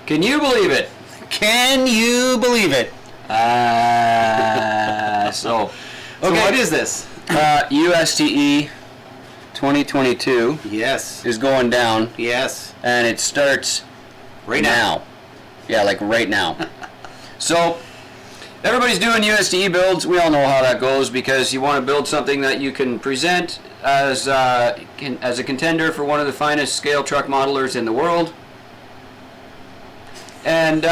Can you believe it? Can you believe it? So what is this? USTE 2022 Yes. is going down, Yes. and it starts Right now. Yeah, like right now. So everybody's doing USTE builds. We all know how that goes because you want to build something that you can present as a contender for one of the finest scale truck modelers in the world. And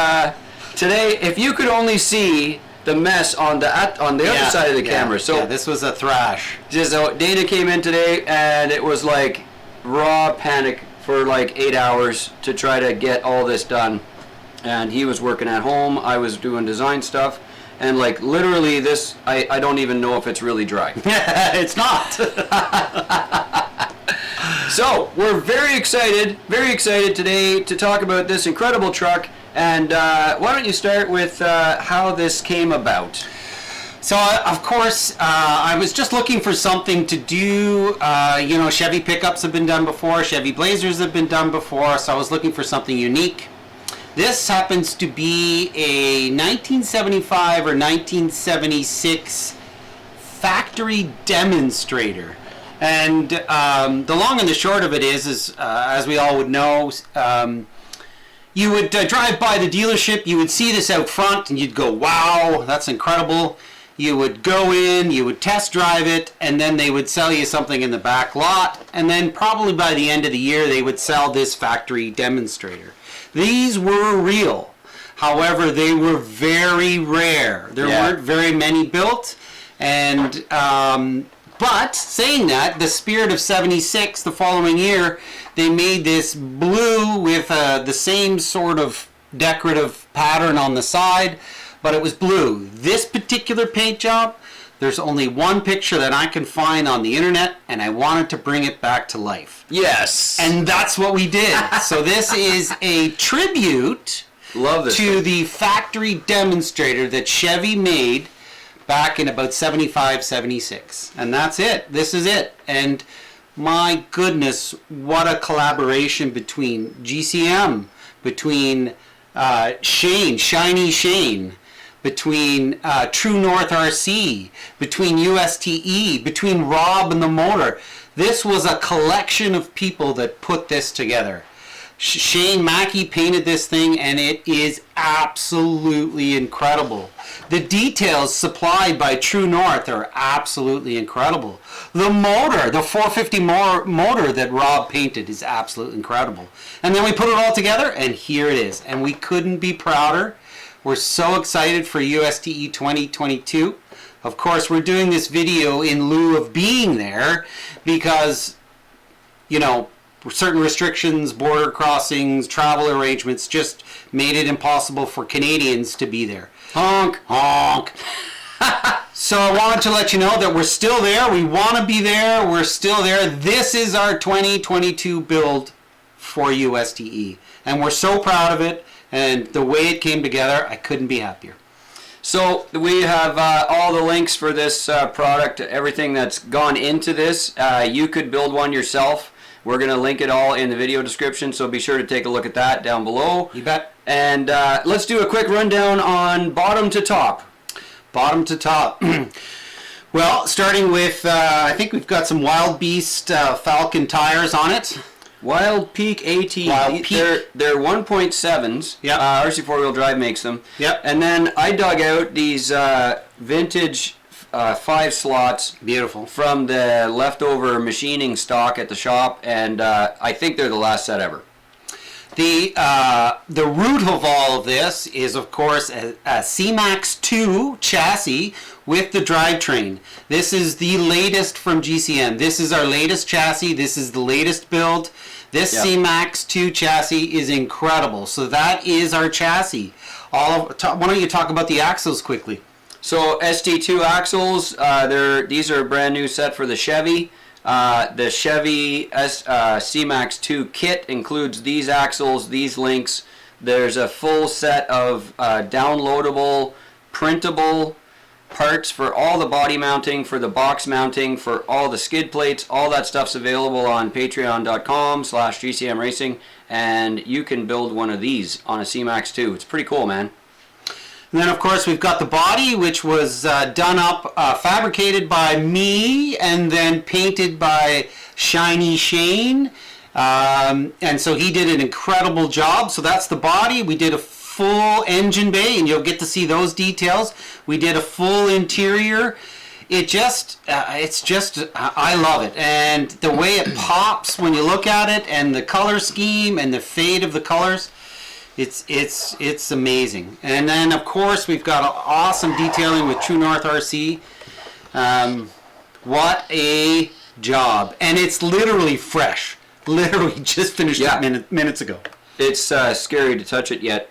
today, if you could only see the mess on the other side of the camera. So this was a thrash. So Dana came in today, and it was like raw panic for like 8 hours to try to get all this done. And he was working at home. I was doing design stuff. And like literally this, I don't even know if it's really dry. It's not. So we're very excited today to talk about this incredible truck. And why don't you start with how this came about? So, of course, I was just looking for something to do. Chevy pickups have been done before. Chevy Blazers have been done before. So I was looking for something unique. This happens to be a 1975 or 1976 factory demonstrator. And the long and the short of it is as we all would know, you would drive by the dealership, you would see this out front, and you'd go, wow, that's incredible. You would go in, you would test drive it, and then they would sell you something in the back lot, and then probably by the end of the year, they would sell this factory demonstrator. These were real. However, they were very rare. There weren't very many built, and but saying that, the spirit of 76, the following year, they made this blue with the same sort of decorative pattern on the side, but it was blue. This particular paint job, there's only one picture that I can find on the internet, and I wanted to bring it back to life. Yes. And that's what we did. So this is a tribute to the factory demonstrator that Chevy made back in about 75, 76. And that's it. This is it. And my goodness, what a collaboration between GCM, between Shiny Shane, between True North RC, between USTE, between Rob and the motor. This was a collection of people that put this together. Shane Mackey painted this thing, and it is absolutely incredible. The details supplied by True North are absolutely incredible. The motor, the 450 motor that Rob painted is absolutely incredible. And then we put it all together, and here it is. And we couldn't be prouder. We're so excited for USTE 2022. Of course, we're doing this video in lieu of being there because, certain restrictions, border crossings, travel arrangements just made it impossible for Canadians to be there. Honk, honk. So I wanted to let you know that we're still there. We want to be there. We're still there. This is our 2022 build for USTE. And we're so proud of it. And the way it came together, I couldn't be happier. So we have all the links for this product, everything that's gone into this. You could build one yourself. We're going to link it all in the video description, so be sure to take a look at that down below. You bet. And let's do a quick rundown on bottom to top. Bottom to top. Well, starting with, I think we've got some Wild Beast Falcon tires on it. Wild Peak AT. Wild Peak. They're 1.7s. Yep. RC 4-wheel drive makes them. Yep. And then I dug out these vintage 5 slots. Beautiful. From the leftover machining stock at the shop, and I think they're the last set ever. The root of all of this is, of course, a C-Max 2 chassis with the drivetrain. This is the latest from GCM. This is our latest chassis. This is the latest build. This C-Max 2 chassis is incredible. So that is our chassis. Why don't you talk about the axles quickly? So ST2 axles, these are a brand new set for the Chevy. The Chevy C-Max 2 kit includes these axles, these links. There's a full set of downloadable, printable parts for all the body mounting, for the box mounting, for all the skid plates. All that stuff's available on patreon.com/gcmracing, and you can build one of these on a C-Max 2. It's pretty cool, man. And then, of course, we've got the body, which was done up, fabricated by me, and then painted by Shiny Shane. And so he did an incredible job. So that's the body. We did a full engine bay, and you'll get to see those details. We did a full interior. It's just, I love it. And the way it pops when you look at it, and the color scheme, and the fade of the colors, it's amazing. And then, of course, we've got awesome detailing with True North RC. What a job. And it's literally fresh. Literally just finished it minutes ago. It's scary to touch it yet.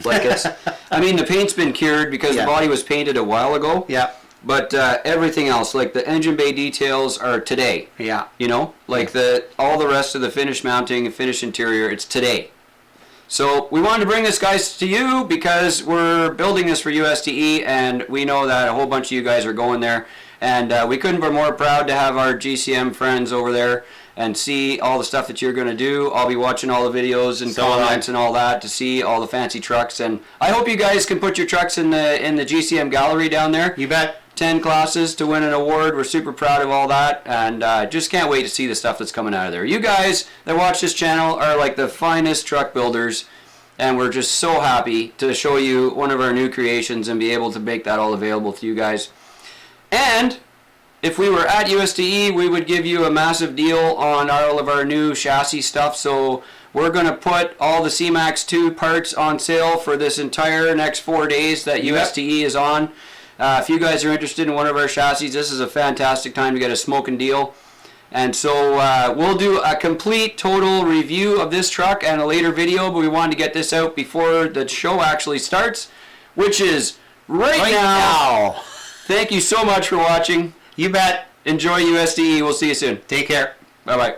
Like it's, I mean, the paint's been cured because the body was painted a while ago. Yeah. But everything else, like the engine bay details, are today. Yeah. You know, like all the rest of the finished mounting and finished interior, it's today. So we wanted to bring this, guys, to you because we're building this for USTE, and we know that a whole bunch of you guys are going there. And we couldn't be more proud to have our GCM friends over there and see all the stuff that you're going to do. I'll be watching all the videos and comments and all that to see all the fancy trucks. And I hope you guys can put your trucks in the GCM gallery down there. You bet. 10 classes to win an award. We're super proud of all that, and just can't wait to see the stuff that's coming out of there. You guys that watch this channel are like the finest truck builders, and we're just so happy to show you one of our new creations and be able to make that all available to you guys. And if we were at USTE, we would give you a massive deal on all of our new chassis stuff. So we're going to put all the C-Max 2 parts on sale for this entire next 4 days that USTE is on. If you guys are interested in one of our chassis, this is a fantastic time to get a smoking deal. And so we'll do a complete total review of this truck and a later video, but we wanted to get this out before the show actually starts, which is right now. Thank you so much for watching. You bet. Enjoy USTE. We'll see you soon. Take care. Bye-bye.